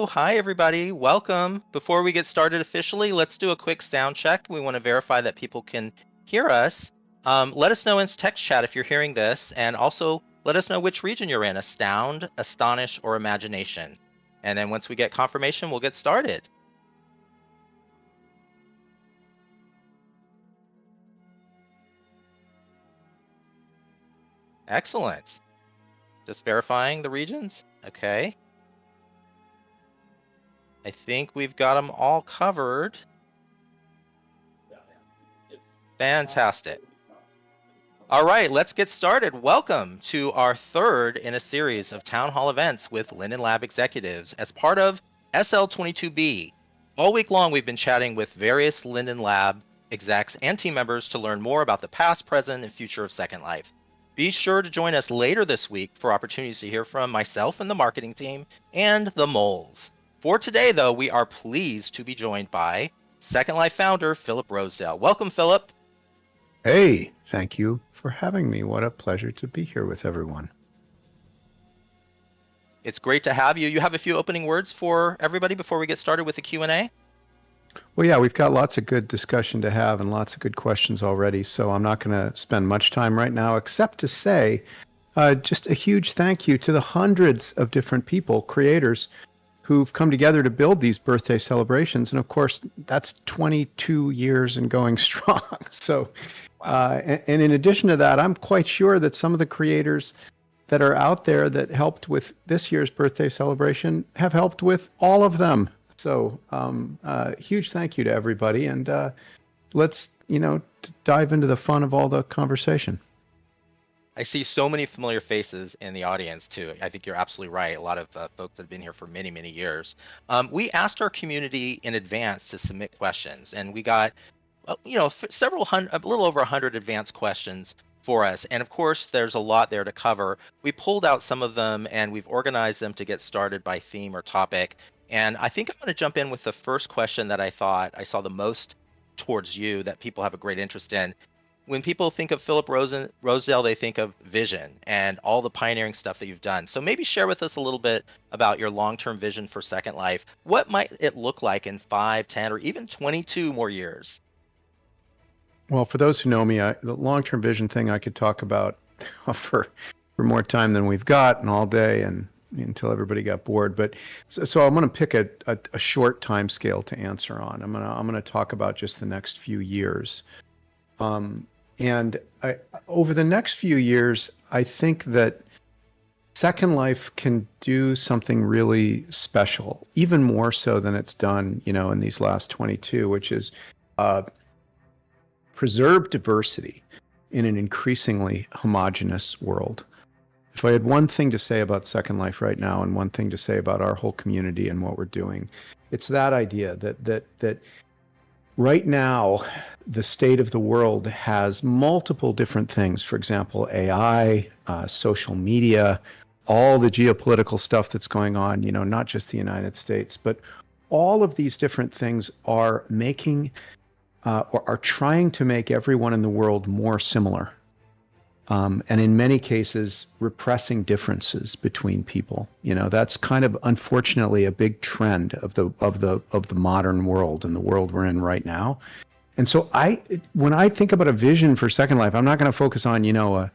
Hi everybody, welcome. Before we get started officially, let's do a quick sound check. We want to verify that people can hear us. Let us know in text chat if you're hearing this, and also let us know which region you're in, Astound, Astonish, or Imagination. And then once we get confirmation, we'll get started. Excellent. Just verifying the regions. Okay. I think we've got them all covered. Fantastic. All right, let's get started. Welcome to our third in a series of town hall events with Linden Lab executives as part of SL22B. All week long, we've been chatting with various Linden Lab execs and team members to learn more about the past, present, and future of Second Life. Be sure to join us later this week for opportunities to hear from myself and the marketing team and the moles. For today, though, we are pleased to be joined by Second Life founder Philip Rosedale. Welcome, Philip. Hey, thank you for having me. What a pleasure to be here with everyone. It's great to have you. You have a few opening words for everybody before we get started with the Q&A? Well, yeah, we've got lots of good discussion to have and lots of good questions already, so I'm not going to spend much time right now except to say just a huge thank you to the hundreds of different people, creators, who've come together to build these birthday celebrations. And of course, that's 22 years and going strong. So, and in addition to that, I'm quite sure that some of the creators that are out there that helped with this year's birthday celebration have helped with all of them. So, huge thank you to everybody. And let's, dive into the fun of all the conversation. I see so many familiar faces in the audience too. I think you're absolutely right. A lot of folks that have been here for many, many years. We asked our community in advance to submit questions, and we got, several hundred, a little over 100 advanced questions for us. And of course, there's a lot there to cover. We pulled out some of them, and we've organized them to get started by theme or topic. And I think I'm going to jump in with the first question that I thought I saw the most towards you that people have a great interest in. When people think of Philip Rosedale, they think of vision and all the pioneering stuff that you've done. So maybe share with us a little bit about your long-term vision for Second Life. What might it look like in 5, 10, or even 22 more years? Well, for those who know me, the long-term vision thing I could talk about for more time than we've got and all day and until everybody got bored. But so I'm going to pick a short time scale to answer on. I'm going to talk about just the next few years. And over the next few years, I think that Second Life can do something really special, even more so than it's done, in these last 22, which is preserve diversity in an increasingly homogenous world. If I had one thing to say about Second Life right now and one thing to say about our whole community and what we're doing, it's that idea that right now, the state of the world has multiple different things. For example, AI, social media, all the geopolitical stuff that's going on, not just the United States, but all of these different things are making or are trying to make everyone in the world more similar. And in many cases, repressing differences between people. That's kind of unfortunately a big trend of the modern world and the world we're in right now. And so when I think about a vision for Second Life, I'm not going to focus on a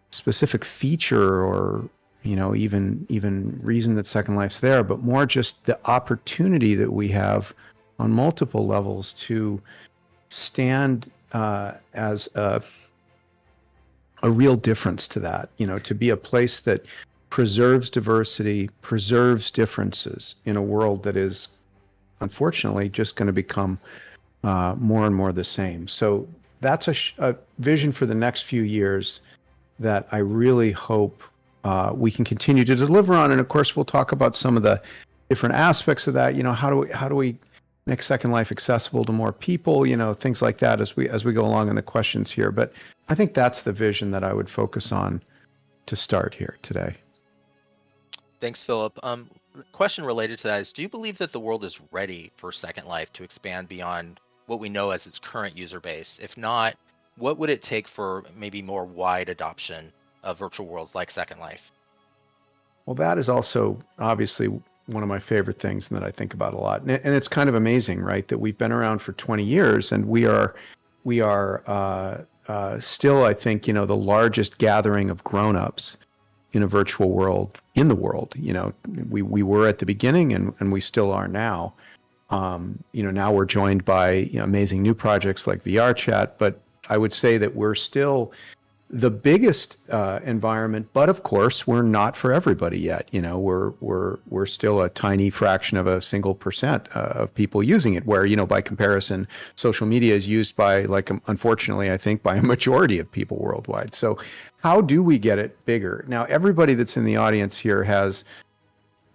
specific feature or even reason that Second Life's there, but more just the opportunity that we have on multiple levels to stand as a real difference to that, to be a place that preserves diversity, preserves differences in a world that is unfortunately just going to become more and more the same. So that's a vision for the next few years that I really hope we can continue to deliver on. And of course, we'll talk about some of the different aspects of that. How do we make Second Life accessible to more people? Things like that as we go along in the questions here. But I think that's the vision that I would focus on to start here today. Thanks, Philip. Question related to that is, do you believe that the world is ready for Second Life to expand beyond what we know as its current user base? If not, what would it take for maybe more wide adoption of virtual worlds like Second Life? Well, that is also obviously one of my favorite things and that I think about a lot. And it's kind of amazing, right, that we've been around for 20 years and we are still, I think, the largest gathering of grown-ups in a virtual world in the world. We were at the beginning and we still are now. Now we're joined by amazing new projects like VR chat, but I would say that we're still the biggest environment, but of course we're not for everybody yet. We're still a tiny fraction of a single percent of people using it, where by comparison social media is used by, like, unfortunately I think, by a majority of people worldwide. So how do we get it bigger? Now everybody that's in the audience here has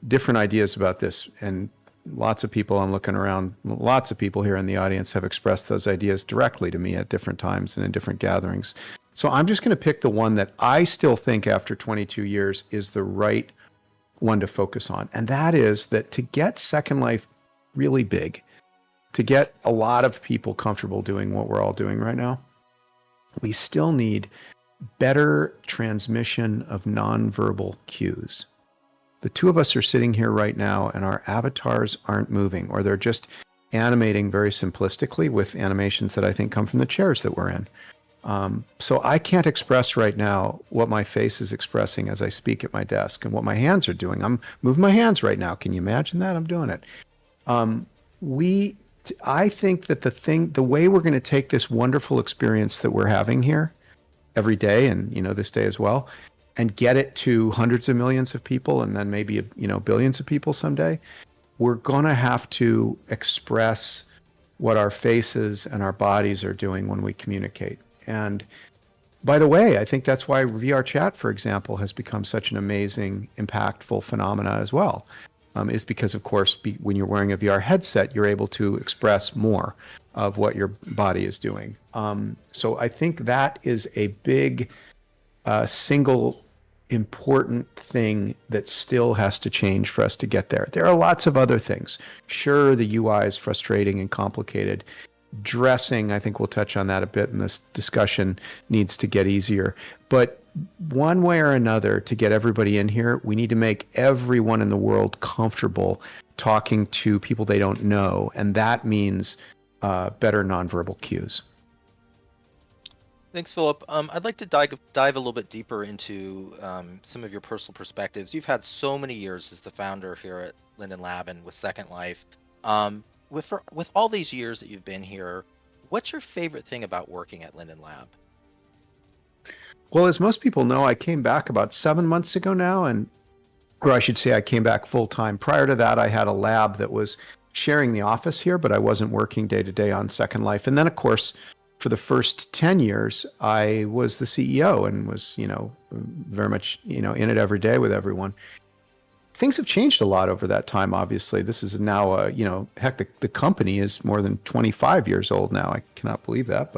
different ideas about this, and lots of people, I'm looking around, lots of people here in the audience have expressed those ideas directly to me at different times and in different gatherings. So I'm just going to pick the one that I still think after 22 years is the right one to focus on. And that is that to get Second Life really big, to get a lot of people comfortable doing what we're all doing right now, we still need better transmission of nonverbal cues. The two of us are sitting here right now and our avatars aren't moving, or they're just animating very simplistically with animations that I think come from the chairs that we're in. So I can't express right now what my face is expressing as I speak at my desk and what my hands are doing. I'm moving my hands right now. Can you imagine that? I'm doing it. I think that the way we're going to take this wonderful experience that we're having here every day, and this day as well, and get it to hundreds of millions of people, and then maybe billions of people someday, we're going to have to express what our faces and our bodies are doing when we communicate. And by the way, I think that's why VR chat, for example, has become such an amazing, impactful phenomena as well. Is because, of course, when you're wearing a VR headset, you're able to express more of what your body is doing. So I think that is a big, single important thing that still has to change for us to get there. There are lots of other things. Sure, the UI is frustrating and complicated. Dressing, I think we'll touch on that a bit in this discussion, needs to get easier. But one way or another, to get everybody in here, we need to make everyone in the world comfortable talking to people they don't know. And that means better nonverbal cues. Thanks, Philip. I'd like to dive a little bit deeper into some of your personal perspectives. You've had so many years as the founder here at Linden Lab and with Second Life. With all these years that you've been here, what's your favorite thing about working at Linden Lab? Well, as most people know, I came back about 7 months ago now, or I should say I came back full time. Prior to that, I had a lab that was sharing the office here, but I wasn't working day to day on Second Life. And then, of course, for the first 10 years, I was the CEO and was, very much, in it every day with everyone. Things have changed a lot over that time, obviously. This is now, heck, the company is more than 25 years old now. I cannot believe that,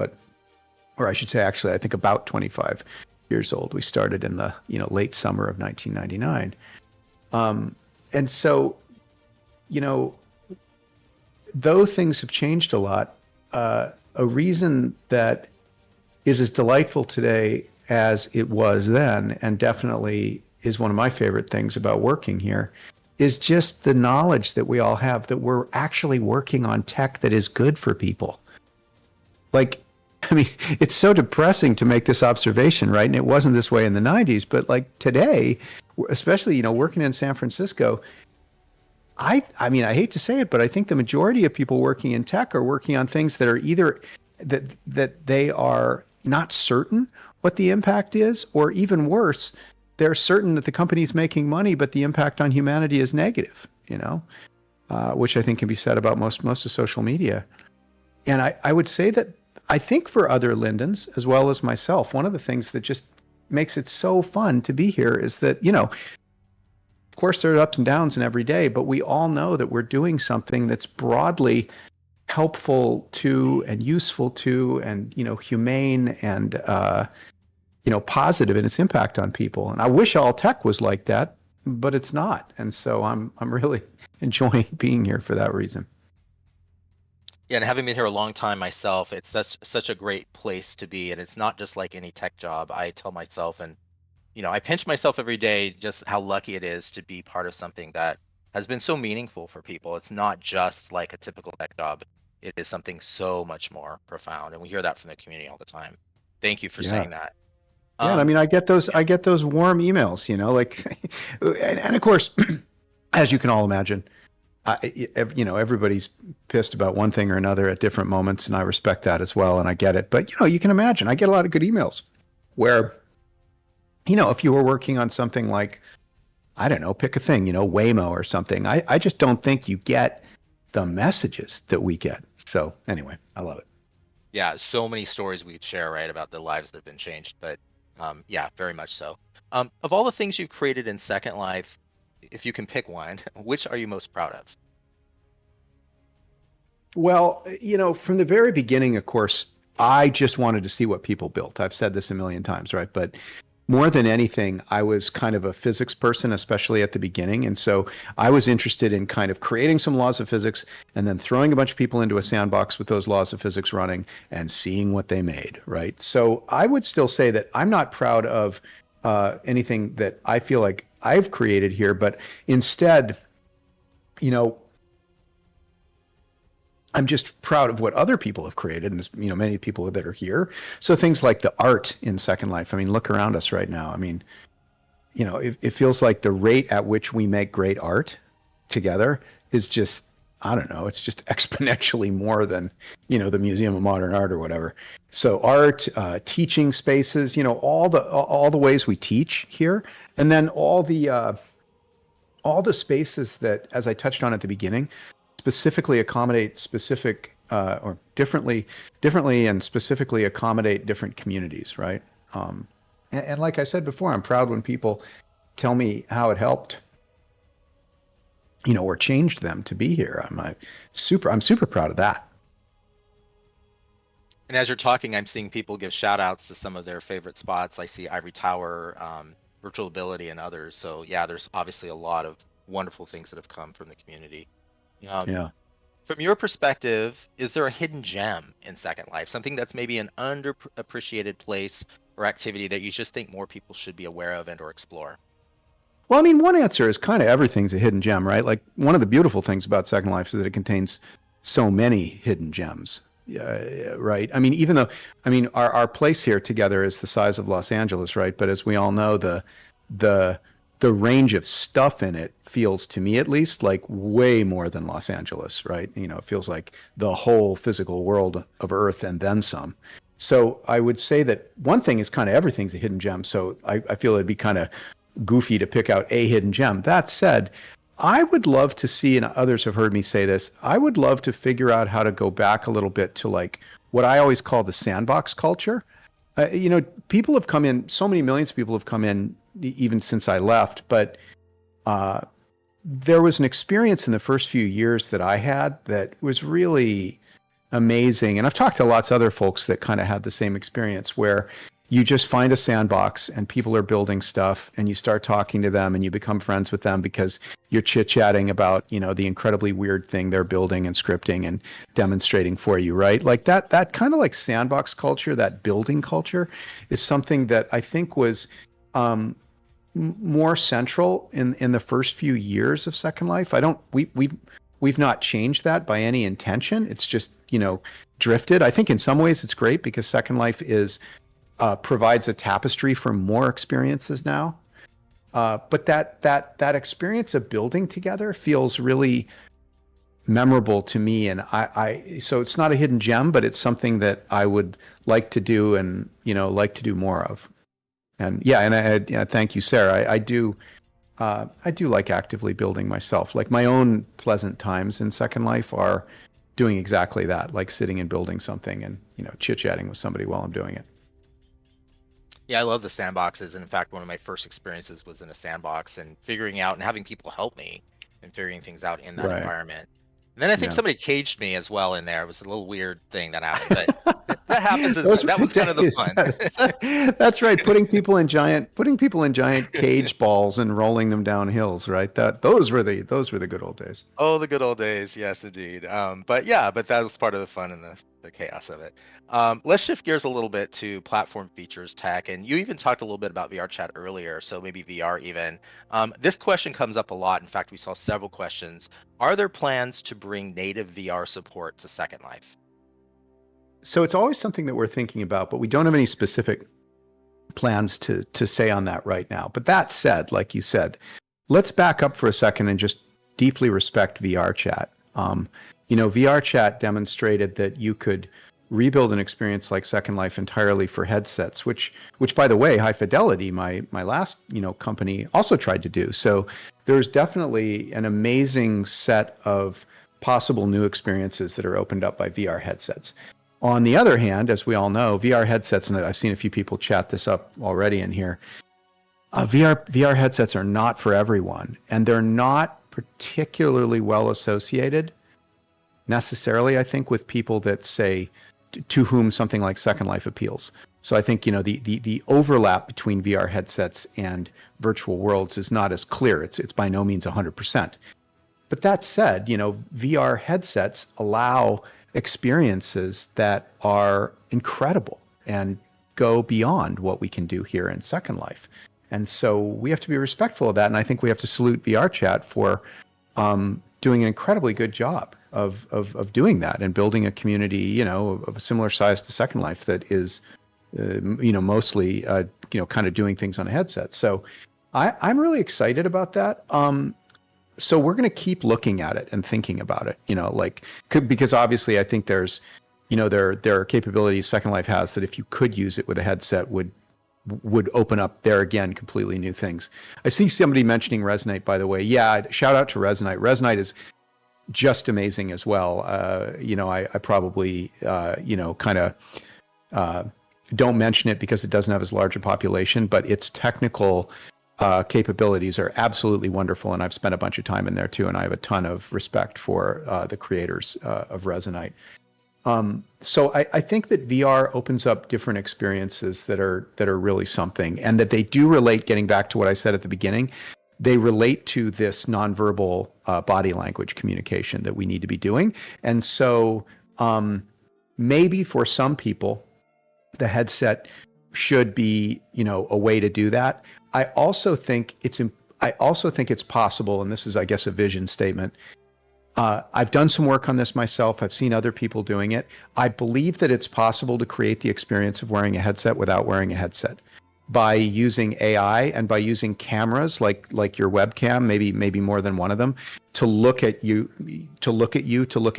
or I should say, actually, I think about 25 years old. We started in the, late summer of 1999. And so, though things have changed a lot, a reason that is as delightful today as it was then, and definitely is one of my favorite things about working here, is just the knowledge that we all have that we're actually working on tech that is good for people. Like, I mean, it's so depressing to make this observation, right? And it wasn't this way in the 90s, but like today, especially, working in San Francisco, I mean, I hate to say it, but I think the majority of people working in tech are working on things that are either that they are not certain what the impact is, or even worse, they're certain that the company's making money, but the impact on humanity is negative, which I think can be said about most of social media. And I would say that I think for other Lindens, as well as myself, one of the things that just makes it so fun to be here is that, of course, there are ups and downs in every day, but we all know that we're doing something that's broadly helpful to and useful to and, humane and, positive in its impact on people. And I wish all tech was like that, but it's not. And so I'm really enjoying being here for that reason. Yeah, and having been here a long time myself, it's such a great place to be. And it's not just like any tech job. I tell myself, and I pinch myself every day just how lucky it is to be part of something that has been so meaningful for people. It's not just like a typical tech job. It is something so much more profound, and we hear that from the community all the time. Thank you for Yeah. saying that. Yeah, and I mean, Yeah, I get those warm emails, like, and of course, as you can all imagine, everybody's pissed about one thing or another at different moments, and I respect that as well, and I get it. But you can imagine, I get a lot of good emails where, if you were working on something like, I don't know, pick a thing, Waymo or something, I just don't think you get the messages that we get. So anyway, I love it. yeah, so many stories we could share, right, about the lives that have been changed. But yeah, very much so. Of all the things you've created in Second Life, if you can pick one, which are you most proud of? Well, from the very beginning, of course, I just wanted to see what people built. I've said this a million times, right? But more than anything, I was kind of a physics person, especially at the beginning. And so I was interested in kind of creating some laws of physics and then throwing a bunch of people into a sandbox with those laws of physics running and seeing what they made, right? So I would still say that I'm not proud of anything that I feel like I've created here, but instead, you know, I'm just proud of what other people have created, and many people that are here. So things like the art in Second Life. I mean, look around us right now. I mean, it feels like the rate at which we make great art together is just, I don't know, it's just exponentially more than the Museum of Modern Art or whatever. So art, teaching spaces, all the ways we teach here, and then all the spaces that, as I touched on at the beginning, specifically accommodate specific or differently and specifically accommodate different communities, right? And like I said before, I'm proud when people tell me how it helped, or changed them to be here. I'm super proud of that. And as you're talking, I'm seeing people give shout outs to some of their favorite spots. I see Ivory Tower, Virtual Ability, and others. So yeah, there's obviously a lot of wonderful things that have come from the community. Yeah. From your perspective, is there a hidden gem in Second Life? Something that's maybe an underappreciated place or activity that you just think more people should be aware of and or explore? Well, I mean, one answer is kind of everything's a hidden gem, right? Like one of the beautiful things about Second Life is that it contains so many hidden gems. Yeah, right. I mean, even though, our place here together is the size of Los Angeles, right? But as we all know, the range of stuff in it feels, to me at least, like way more than Los Angeles, right? It feels like the whole physical world of Earth and then some. So I would say that one thing is kind of everything's a hidden gem. So I feel it'd be kind of goofy to pick out a hidden gem. That said, I would love to see, and others have heard me say this, I would love to figure out how to go back a little bit to like what I always call the sandbox culture. People have come in, so many millions of people have come in even since I left, but there was an experience in the first few years that I had that was really amazing. And I've talked to lots of other folks that kind of had the same experience where you just find a sandbox and people are building stuff and you start talking to them and you become friends with them because you're chit-chatting about, the incredibly weird thing they're building and scripting and demonstrating for you, right? Like that kind of like sandbox culture, that building culture is something that I think was more central in the first few years of Second Life. We've not changed that by any intention. It's just, drifted. I think in some ways it's great because Second Life provides a tapestry for more experiences now. But that experience of building together feels really memorable to me. And so it's not a hidden gem, but it's something that I would like to do and, like to do more of. And yeah, and I thank you, Sarah. I do like actively building myself. Like my own pleasant times in Second Life are doing exactly that, like sitting and building something and, chit-chatting with somebody while I'm doing it. Yeah, I love the sandboxes. In fact, one of my first experiences was in a sandbox and figuring out and having people help me and figuring things out in that Right. environment. And then I think Yeah. somebody caged me as well in there. It was a little weird thing that happened, but that happens. Those That were was kind of the days. fun. That's right. Putting people in giant cage balls and rolling them down hills, right? Those were the good old days. Oh, the good old days. Yes, indeed. But yeah, but that was part of the fun and the the chaos of it. Let's shift gears a little bit to platform features, tech, and you even talked a little bit about VR chat earlier, so maybe VR even. This question comes up a lot. In fact, we saw several questions. Are there plans to bring native VR support to Second Life? So it's always something that we're thinking about, but we don't have any specific plans to say on that right now. But that said, like you said, let's back up for a second and just deeply respect VR chat. VR chat demonstrated that you could rebuild an experience like Second Life entirely for headsets, which by the way, High Fidelity, my last company, also tried to do. So there's definitely an amazing set of possible new experiences that are opened up by VR headsets. On the other hand, as we all know, VR headsets, and I've seen a few people chat this up already in here, VR headsets are not for everyone, and they're not particularly well associated necessarily, I think, with people that say to whom something like Second Life appeals. So I think the overlap between VR headsets and virtual worlds is not as clear. It's by no means 100%. But that said, VR headsets allow experiences that are incredible and go beyond what we can do here in Second Life. And so we have to be respectful of that. And I think we have to salute VR chat for doing an incredibly good job of doing that and building a community, of a similar size to Second Life that is, mostly, kind of doing things on a headset. So I'm really excited about that. So we're going to keep looking at it and thinking about it, because obviously I think there's, there are capabilities Second Life has that if you could use it with a headset would open up there again completely new things. I see somebody mentioning Resonate, by the way. Yeah, shout out to Resonate. Resonate is just amazing as well. I probably kind of don't mention it because it doesn't have as large a population, but its technical capabilities are absolutely wonderful, and I've spent a bunch of time in there too, and I have a ton of respect for the creators of Resonate. So I think that VR opens up different experiences that are really something, and that they do relate, getting back to what I said at the beginning, they relate to this nonverbal body language communication that we need to be doing. And so maybe for some people, the headset should be, a way to do that. I also think it's possible, and this is, I guess, a vision statement. I've done some work on this myself. I've seen other people doing it. I believe that it's possible to create the experience of wearing a headset without wearing a headset by using AI and by using cameras like your webcam, maybe more than one of them, to look at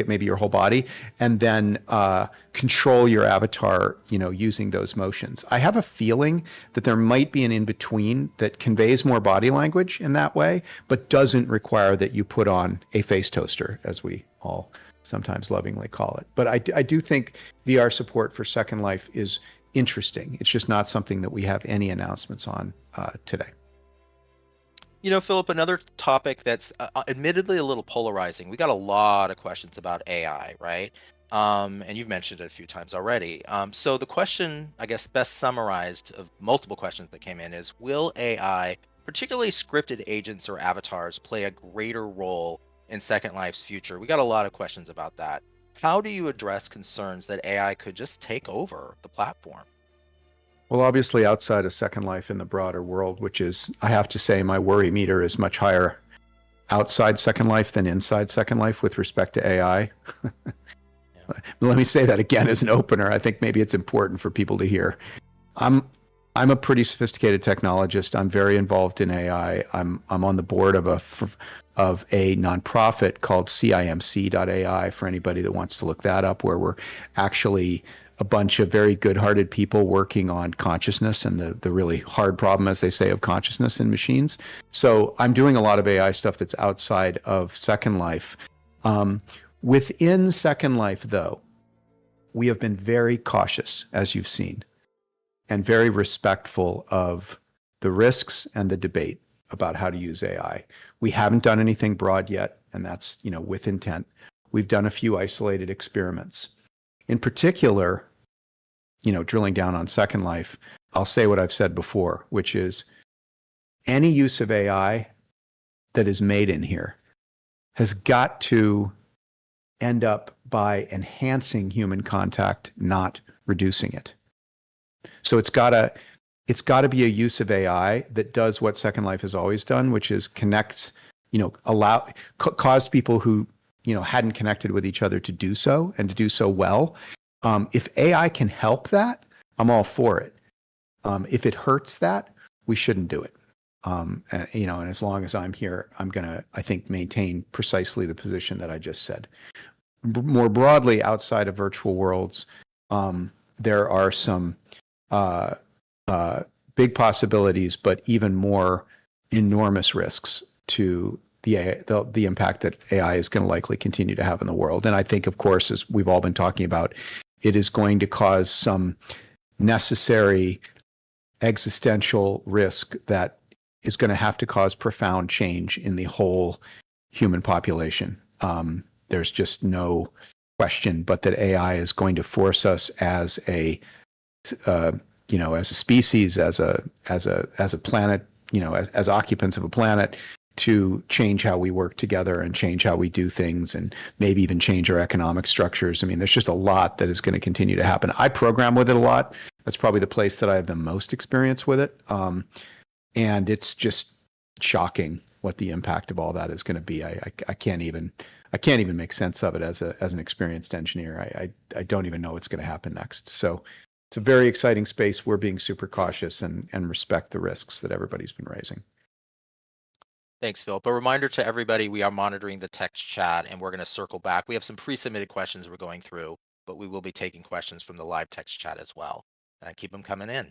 maybe your whole body, and then control your avatar, using those motions. I have a feeling that there might be an in-between that conveys more body language in that way, but doesn't require that you put on a face toaster, as we all sometimes lovingly call it. But I do think VR support for Second Life is interesting. It's just not something that we have any announcements on today. Philip, another topic that's admittedly a little polarizing. We got a lot of questions about AI, right? And you've mentioned it a few times already. So the question, I guess, best summarized of multiple questions that came in is, will AI, particularly scripted agents or avatars, play a greater role in Second Life's future? We got a lot of questions about that. How do you address concerns that AI could just take over the platform? Well, obviously outside of Second Life in the broader world, which is, I have to say, my worry meter is much higher outside Second Life than inside Second Life with respect to AI. Yeah. Let me say that again as an opener. I think maybe it's important for people to hear. I'm a pretty sophisticated technologist. I'm very involved in AI. I'm on the board of a nonprofit called CIMC.ai for anybody that wants to look that up, where we're actually a bunch of very good-hearted people working on consciousness and the really hard problem, as they say, of consciousness in machines. So I'm doing a lot of AI stuff that's outside of Second Life. Within Second Life, though, we have been very cautious, as you've seen, and very respectful of the risks and the debate about how to use AI. We haven't done anything broad yet, and that's, with intent. We've done a few isolated experiments. In particular, drilling down on Second Life, I'll say what I've said before, which is any use of AI that is made in here has got to end up by enhancing human contact, not reducing it. So it's got to be a use of AI that does what Second Life has always done, which is connects, caused people who, hadn't connected with each other to do so and to do so well. If AI can help that, I'm all for it. If it hurts that, we shouldn't do it. And as long as I'm here, I'm going to, I think, maintain precisely the position that I just said. More broadly, outside of virtual worlds, there are some big possibilities, but even more enormous risks to the impact that AI is going to likely continue to have in the world. And I think, of course, as we've all been talking about, it is going to cause some necessary existential risk that is going to have to cause profound change in the whole human population. There's just no question but that AI is going to force us as a species, as a planet, as occupants of a planet, to change how we work together and change how we do things, and maybe even change our economic structures. I mean, there's just a lot that is going to continue to happen. I program with it a lot. That's probably the place that I have the most experience with it. And it's just shocking what the impact of all that is going to be. I can't even make sense of it as an experienced engineer. I don't even know what's going to happen next. So it's a very exciting space. We're being super cautious and respect the risks that everybody's been raising. Thanks, Philip. A reminder to everybody, we are monitoring the text chat and we're going to circle back. We have some pre-submitted questions we're going through, but we will be taking questions from the live text chat as well. Keep them coming in.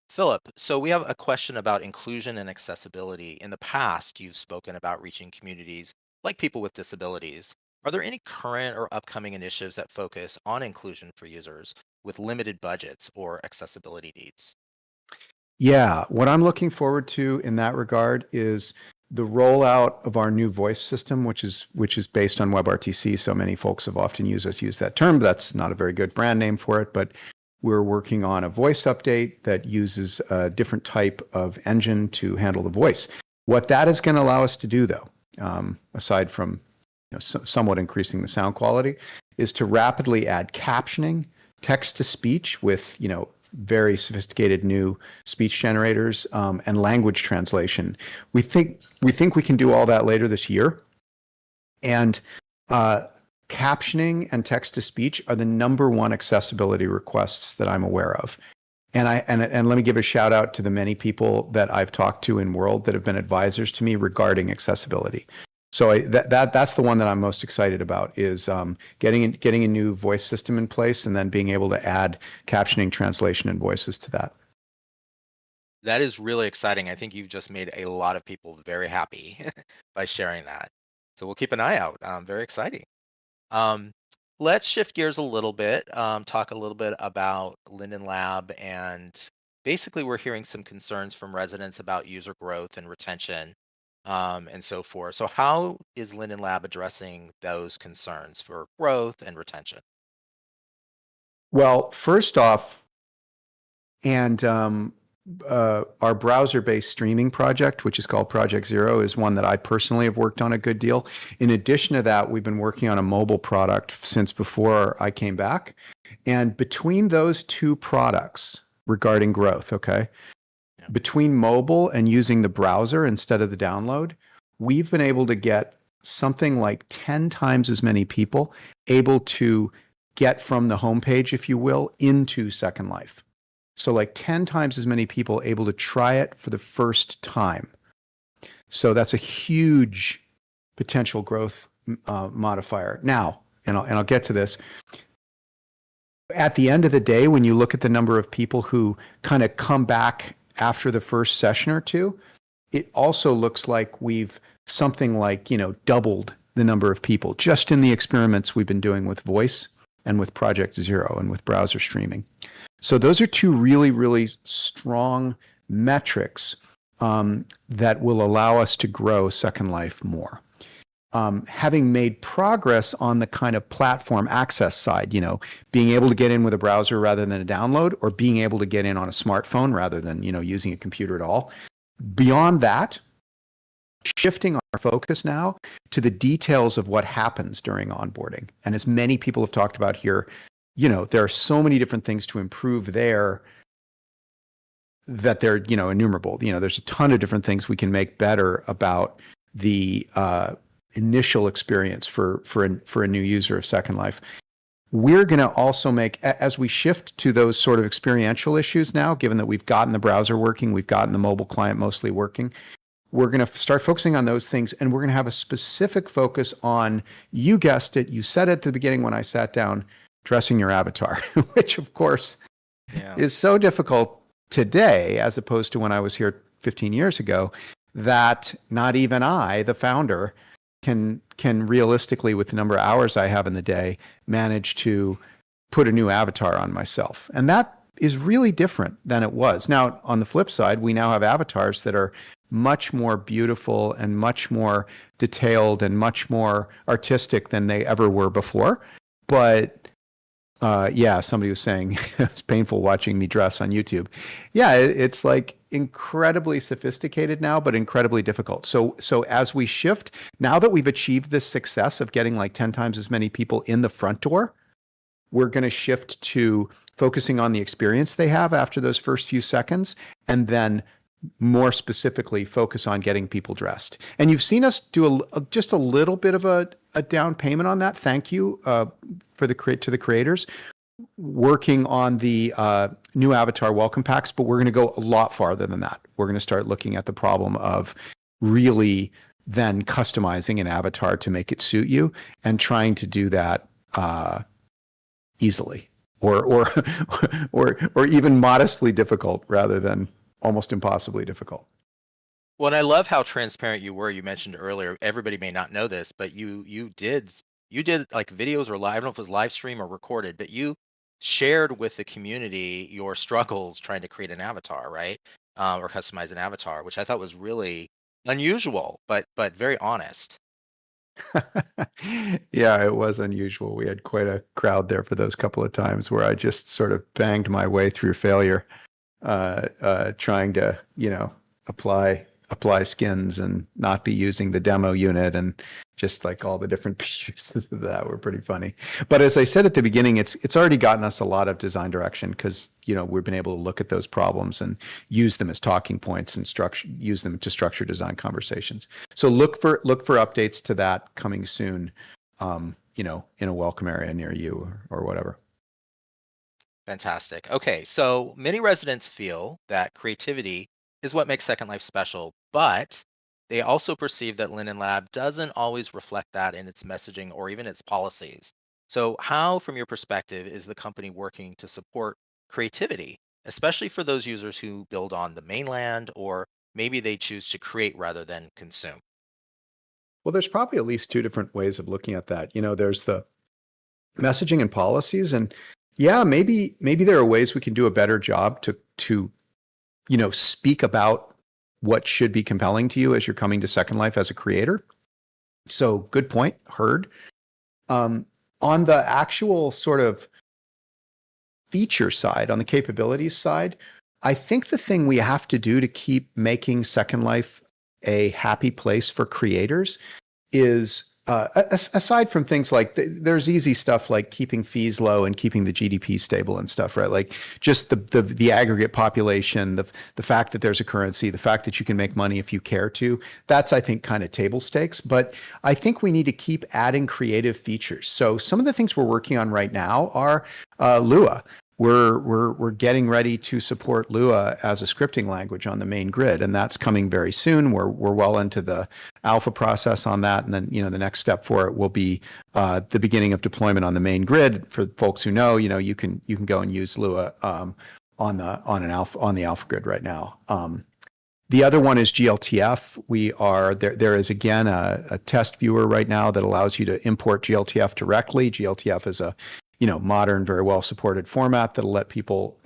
Philip, so we have a question about inclusion and accessibility. In the past, you've spoken about reaching communities like people with disabilities. Are there any current or upcoming initiatives that focus on inclusion for users with limited budgets or accessibility needs? Yeah, what I'm looking forward to in that regard is the rollout of our new voice system, which is based on WebRTC. So many folks have often used that term, but that's not a very good brand name for it. But we're working on a voice update that uses a different type of engine to handle the voice. What that is going to allow us to do, though, aside from somewhat increasing the sound quality, is to rapidly add captioning, text to speech with very sophisticated new speech generators, and language translation. We think we can do all that later this year. And captioning and text to speech are the number one accessibility requests that I'm aware of. And let me give a shout out to the many people that I've talked to in World that have been advisors to me regarding accessibility. So that's the one that I'm most excited about, is getting a new voice system in place and then being able to add captioning, translation, and voices to that. That is really exciting. I think you've just made a lot of people very happy by sharing that. So we'll keep an eye out. Very exciting. Let's shift gears a little bit, talk a little bit about Linden Lab, and basically we're hearing some concerns from residents about user growth and retention, and so forth. So how is Linden Lab addressing those concerns for growth and retention? Well, first off, and our browser-based streaming project, which is called Project Zero, is one that I personally have worked on a good deal. In addition to that, we've been working on a mobile product since before I came back. And between those two products regarding growth, between mobile and using the browser instead of the download, we've been able to get something like 10 times as many people able to get from the homepage, if you will, into Second Life. So like 10 times as many people able to try it for the first time. So that's a huge potential growth modifier. Now, and I'll get to this. At the end of the day, when you look at the number of people who kind of come back after the first session or two, it also looks like we've something like, doubled the number of people just in the experiments we've been doing with voice and with Project Zero and with browser streaming. So those are two really, really strong metrics that will allow us to grow Second Life more. Having made progress on the kind of platform access side, being able to get in with a browser rather than a download, or being able to get in on a smartphone rather than, using a computer at all. Beyond that, shifting our focus now to the details of what happens during onboarding. And as many people have talked about here, there are so many different things to improve there that they're, innumerable. There's a ton of different things we can make better about the initial experience for a new user of Second Life. We're going to also make, as we shift to those sort of experiential issues now, given that we've gotten the browser working, we've gotten the mobile client mostly working, we're going to start focusing on those things, and we're going to have a specific focus on, you guessed it, you said at the beginning when I sat down, dressing your avatar, which of course is so difficult today as opposed to when I was here 15 years ago, that not even I, the founder, can realistically, with the number of hours I have in the day, manage to put a new avatar on myself. And that is really different than it was. Now, on the flip side, we now have avatars that are much more beautiful and much more detailed and much more artistic than they ever were before. But somebody was saying it's painful watching me dress on YouTube. Yeah, it's like incredibly sophisticated now, but incredibly difficult. So as we shift, now that we've achieved this success of getting like 10 times as many people in the front door, we're going to shift to focusing on the experience they have after those first few seconds, and then more specifically focus on getting people dressed. And you've seen us do just a little bit of a down payment on that. Thank you to the creators, working on the new avatar welcome packs, but we're going to go a lot farther than that. We're going to start looking at the problem of really then customizing an avatar to make it suit you, and trying to do that easily or even modestly difficult rather than almost impossibly difficult. Well, and I love how transparent you were. You mentioned earlier, everybody may not know this, but you did like videos or live, I don't know if it was live stream or recorded, but you shared with the community your struggles trying to create an avatar, right? Or customize an avatar, which I thought was really unusual, but very honest. Yeah, it was unusual. We had quite a crowd there for those couple of times where I just sort of banged my way through failure, trying to, apply skins and not be using the demo unit, and just like all the different pieces of that were pretty funny. But as I said at the beginning, it's already gotten us a lot of design direction, because we've been able to look at those problems and use them as talking points and use them to structure design conversations. So look for updates to that coming soon, in a welcome area near you or whatever. Fantastic. Okay, so many residents feel that creativity is what makes Second Life special, but they also perceive that Linden Lab doesn't always reflect that in its messaging or even its policies. So, how, from your perspective, is the company working to support creativity, especially for those users who build on the mainland, or maybe they choose to create rather than consume? Well, there's probably at least two different ways of looking at that. There's the messaging and policies, and yeah, maybe there are ways we can do a better job to speak about what should be compelling to you as you're coming to Second Life as a creator. So good point, heard. On the actual sort of feature side, on the capabilities side, I think the thing we have to do to keep making Second Life a happy place for creators is, aside from things like there's easy stuff like keeping fees low and keeping the GDP stable and stuff, right? Like just the aggregate population, the fact that there's a currency, the fact that you can make money if you care to. That's, I think, kind of table stakes. But I think we need to keep adding creative features. So some of the things we're working on right now are Lua. We're getting ready to support Lua as a scripting language on the main grid, and that's coming very soon. We're well into the alpha process on that, and then the next step for it will be the beginning of deployment on the main grid. For folks who know, you can go and use Lua on the alpha grid right now. The other one is GLTF. There is again a test viewer right now that allows you to import GLTF directly. GLTF is a modern, very well supported format that'll let people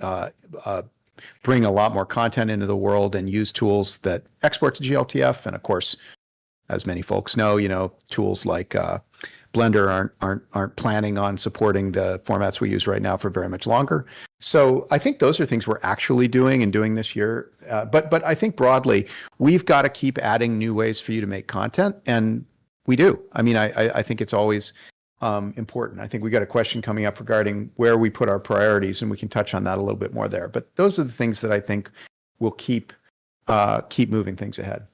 bring a lot more content into the world and use tools that export to GLTF. And of course, as many folks know, tools like Blender aren't planning on supporting the formats we use right now for very much longer. So I think those are things we're actually doing and doing this year. But I think broadly, we've got to keep adding new ways for you to make content, and we do. I mean, I think it's always important. I think we got a question coming up regarding where we put our priorities, and we can touch on that a little bit more there. But those are the things that I think will keep moving things ahead.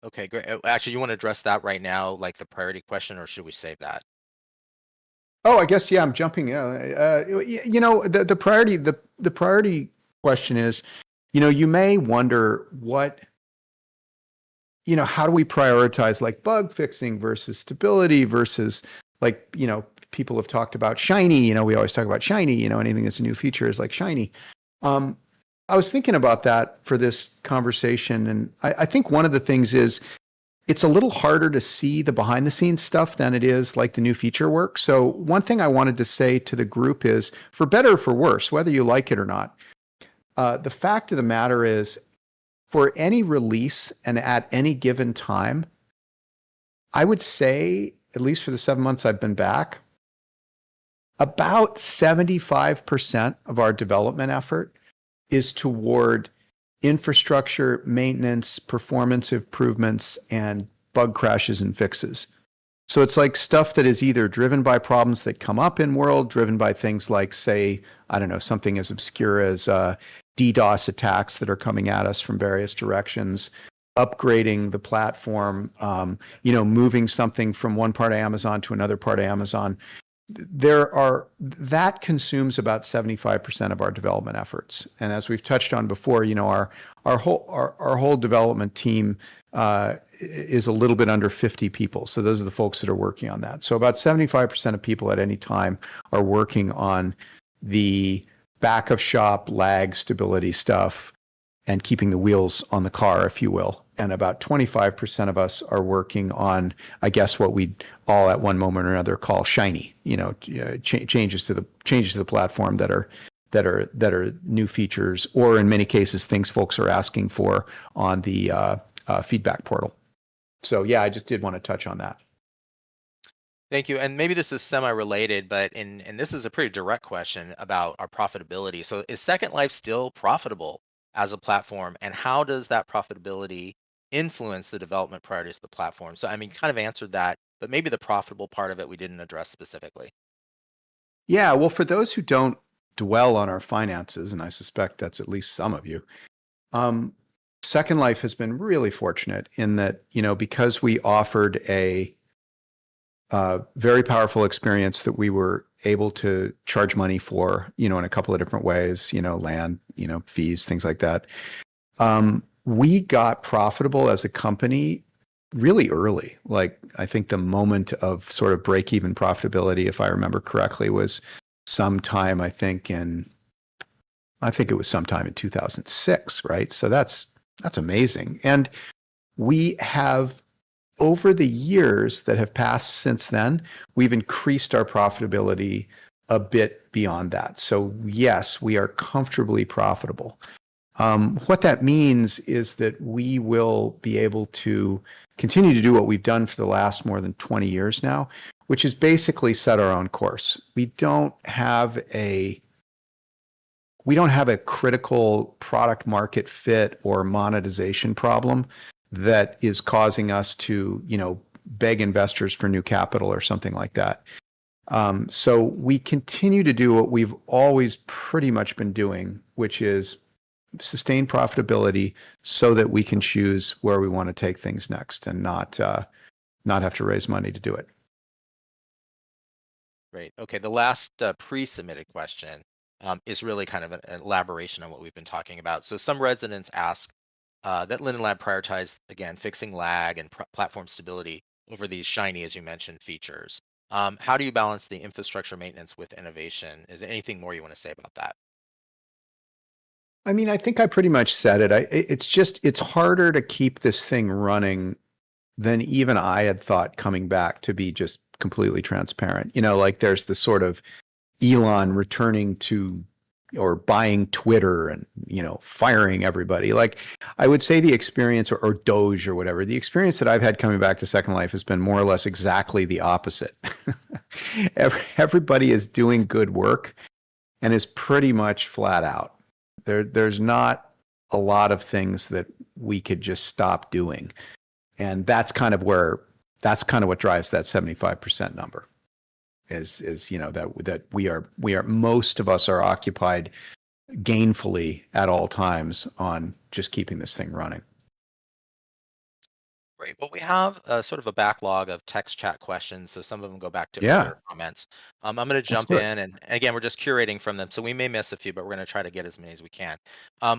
Okay, great. Actually, you want to address that right now, like the priority question, or should we save that? Oh, I guess yeah. I'm jumping. You know, the priority question is, you know, you may wonder what, you know, how do we prioritize like bug fixing versus stability versus like, you know, people have talked about shiny. You know, we always talk about shiny. You know, anything that's a new feature is like shiny. I was thinking about that for this conversation, and I think one of the things is it's a little harder to see the behind the scenes stuff than it is like the new feature work. So one thing I wanted to say to the group is, for better or for worse, whether you like it or not, the fact of the matter is, for any release and at any given time, I would say, at least for the 7 months I've been back, about 75% of our development effort is toward infrastructure, maintenance, performance improvements, and bug crashes and fixes. So it's like stuff that is either driven by problems that come up in world, driven by things like, say, I don't know, something as obscure as DDoS attacks that are coming at us from various directions, upgrading the platform, you know, moving something from one part of Amazon to another part of Amazon. That consumes about 75% of our development efforts. And as we've touched on before, you know, our whole development team is a little bit under 50 people. So those are the folks that are working on that. So about 75% of people at any time are working on the back of shop lag stability stuff and keeping the wheels on the car, if you will. And about 25% of us are working on, I guess, what we all at one moment or another call shiny, you know, changes to the platform that are new features, or in many cases, things folks are asking for on the feedback portal. So yeah, I just did want to touch on that. Thank you. And maybe this is semi-related, but and this is a pretty direct question about our profitability. So is Second Life still profitable as a platform, and how does that profitability influence the development priorities of the platform? So I mean, you kind of answered that, but maybe the profitable part of it we didn't address specifically. Yeah, well, for those who don't dwell on our finances, and I suspect that's at least some of you, Second Life has been really fortunate in that, you know, because we offered a very powerful experience that we were able to charge money for, you know, in a couple of different ways, you know, land, you know, fees, things like that. We got profitable as a company really early. Like, I think the moment of sort of break-even profitability, if I remember correctly, was sometime, I think it was sometime in 2006, right? So that's amazing. And we have, over the years that have passed since then, we've increased our profitability a bit beyond that. So yes, we are comfortably profitable. What that means is that we will be able to continue to do what we've done for the last more than 20 years now, which is basically set our own course. We don't have a critical product market fit or monetization problem that is causing us to, you know, beg investors for new capital or something like that. So we continue to do what we've always pretty much been doing, which is sustain profitability so that we can choose where we want to take things next and not have to raise money to do it. Great. Okay, the last pre-submitted question is really kind of an elaboration on what we've been talking about. So some residents ask that Linden Lab prioritize, again, fixing lag and platform stability over these shiny, as you mentioned, features. How do you balance the infrastructure maintenance with innovation? Is there anything more you want to say about that? I mean, I think I pretty much said it. It's harder to keep this thing running than even I had thought coming back, to be just completely transparent. You know, like there's this sort of Elon returning to or buying Twitter and, you know, firing everybody. Like, I would say the experience, or Doge or whatever, the experience that I've had coming back to Second Life has been more or less exactly the opposite. Everybody is doing good work. and is pretty much flat out. There's not a lot of things that we could just stop doing. And that's kind of what drives that 75% number is that we are most of us are occupied gainfully at all times on just keeping this thing running. Great. Well, we have sort of a backlog of text chat questions, so some of them go back to Yeah, earlier comments. I'm going to let's jump do it. in, and again, we're just curating from them, so we may miss a few, but we're going to try to get as many as we can.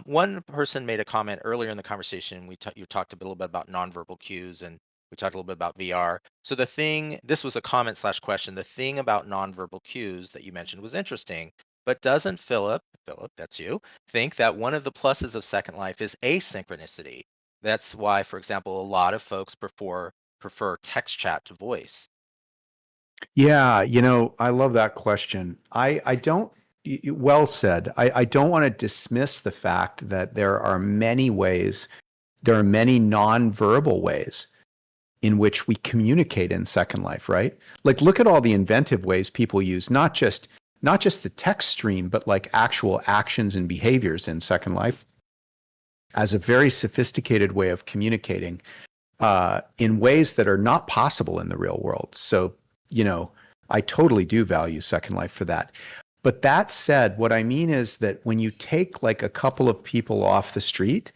One person made a comment earlier in the conversation. You talked a little bit about nonverbal cues, and we talked a little bit about VR. So this was a comment slash question. The thing about nonverbal cues that you mentioned was interesting, but doesn't Philip, that's you, think that one of the pluses of Second Life is asynchronicity? That's why, for example, a lot of folks prefer text chat to voice. Yeah, I love that question. I don't, well said. I don't want to dismiss the fact that there are many nonverbal ways in which we communicate in Second Life, right? Like, look at all the inventive ways people use not just the text stream, but like actual actions and behaviors in Second Life as a very sophisticated way of communicating in ways that are not possible in the real world. So, I totally do value Second Life for that. But that said, what I mean is that when you take like a couple of people off the street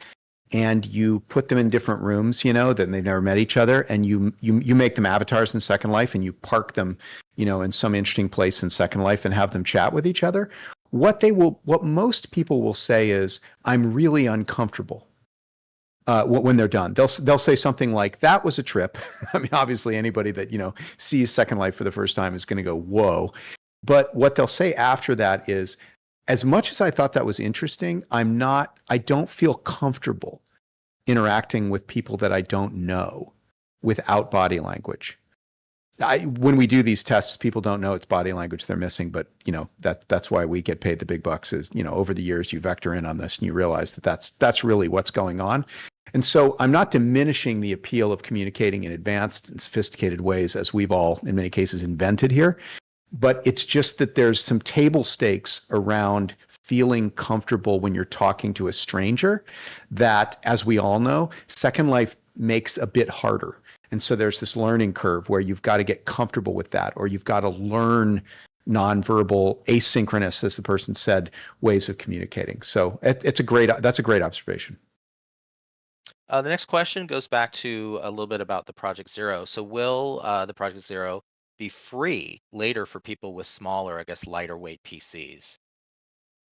and you put them in different rooms, that they've never met each other, and you make them avatars in Second Life, and you park them, in some interesting place in Second Life and have them chat with each other, what most people will say is, "I'm really uncomfortable." When they're done, they'll say something like, "That was a trip." I mean, obviously, anybody that sees Second Life for the first time is going to go, "Whoa!" But what they'll say after that is, "As much as I thought that was interesting, I don't feel comfortable interacting with people that I don't know without body language." When we do these tests, people don't know it's body language they're missing, but that's why we get paid the big bucks. Is over the years you vector in on this and you realize that's really what's going on. And so I'm not diminishing the appeal of communicating in advanced and sophisticated ways, as we've all in many cases invented here. But it's just that there's some table stakes around feeling comfortable when you're talking to a stranger that, as we all know, Second Life makes a bit harder. And so there's this learning curve where you've got to get comfortable with that, or you've got to learn nonverbal, asynchronous, as the person said, ways of communicating. So that's a great observation. The next question goes back to a little bit about the Project Zero. So will the Project Zero be free later for people with smaller, I guess, lighter weight PCs?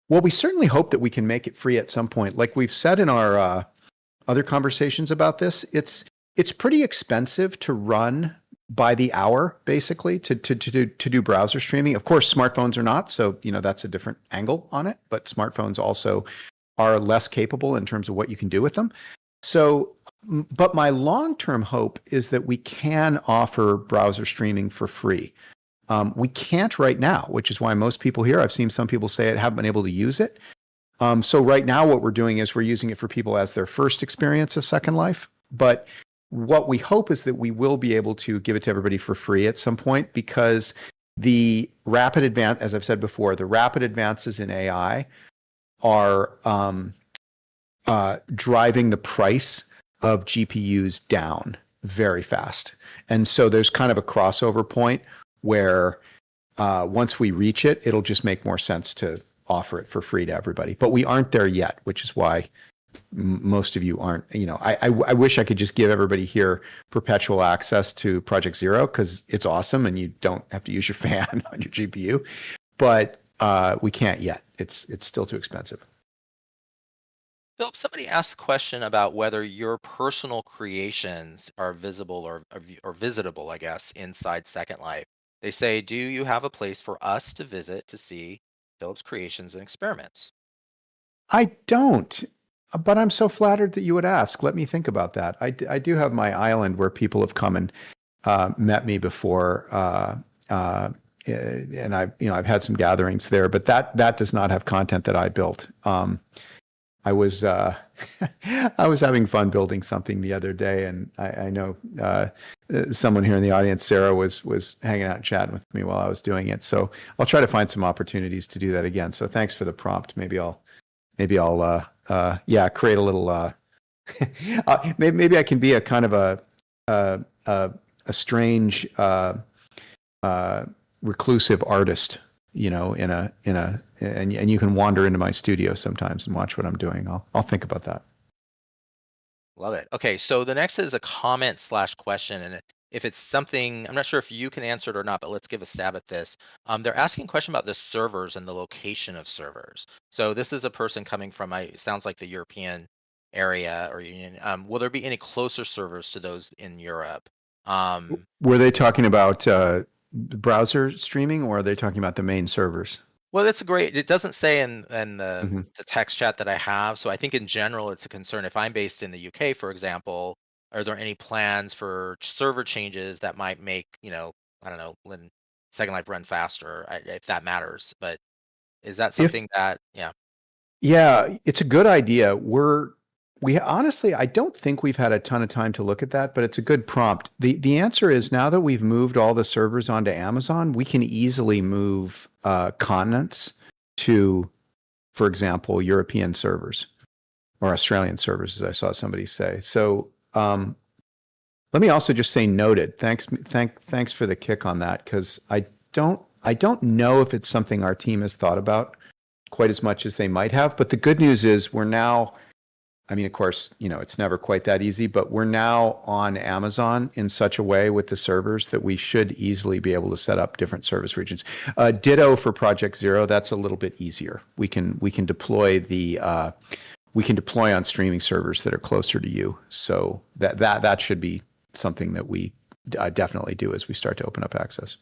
Well, we certainly hope that we can make it free at some point. Like we've said in our other conversations about this, it's pretty expensive to run by the hour, basically, to do browser streaming. Of course, smartphones are not, so that's a different angle on it. But smartphones also are less capable in terms of what you can do with them. So, but my long-term hope is that we can offer browser streaming for free. We can't right now, which is why most people here, I've seen some people say it, haven't been able to use it. So right now what we're doing is we're using it for people as their first experience of Second Life. But what we hope is that we will be able to give it to everybody for free at some point, because as I've said before, the rapid advances in AI are driving the price of GPUs down very fast. And so there's kind of a crossover point where once we reach it, it'll just make more sense to offer it for free to everybody. But we aren't there yet, which is why most of you aren't. I wish I could just give everybody here perpetual access to Project Zero, because it's awesome and you don't have to use your fan on your GPU. But we can't yet. It's still too expensive. Philip, somebody asked a question about whether your personal creations are visible or visitable, I guess, inside Second Life. They say, do you have a place for us to visit to see Philip's creations and experiments? I don't, but I'm so flattered that you would ask. Let me think about that. I do have my island where people have come and met me before, and I've had some gatherings there, but that does not have content that I built. I was I was having fun building something the other day, and I know someone here in the audience, Sarah, was hanging out and chatting with me while I was doing it. So I'll try to find some opportunities to do that again. So thanks for the prompt. Maybe I'll yeah, create a little maybe I can be a kind of a a strange reclusive artist, and you can wander into my studio sometimes and watch what I'm doing. I'll think about that. Love it. Okay, so the next is a comment slash question, and if it's something, I'm not sure if you can answer it or not, but let's give a stab at this. They're asking a question about the servers and the location of servers. So this is a person coming from, it sounds like the European area or union. Will there be any closer servers to those in Europe? Were they talking about browser streaming, or are they talking about the main servers? Well, that's great. It doesn't say in the Mm-hmm. the text chat that I have. So I think in general, it's a concern. If I'm based in the UK, for example, are there any plans for server changes that might make, I don't know, Second Life run faster, if that matters. But is that If something that, yeah. Yeah, it's a good idea. We honestly, I don't think we've had a ton of time to look at that, but it's a good prompt. The answer is, now that we've moved all the servers onto Amazon, we can easily move continents to, for example, European servers or Australian servers, as I saw somebody say. So let me also just say noted. Thanks for the kick on that, because I don't know if it's something our team has thought about quite as much as they might have. But the good news is we're now, I mean, of course, it's never quite that easy, but we're now on Amazon in such a way with the servers that we should easily be able to set up different service regions. Ditto for Project Zero. That's a little bit easier. We can deploy on streaming servers that are closer to you. So that should be something that we definitely do as we start to open up access.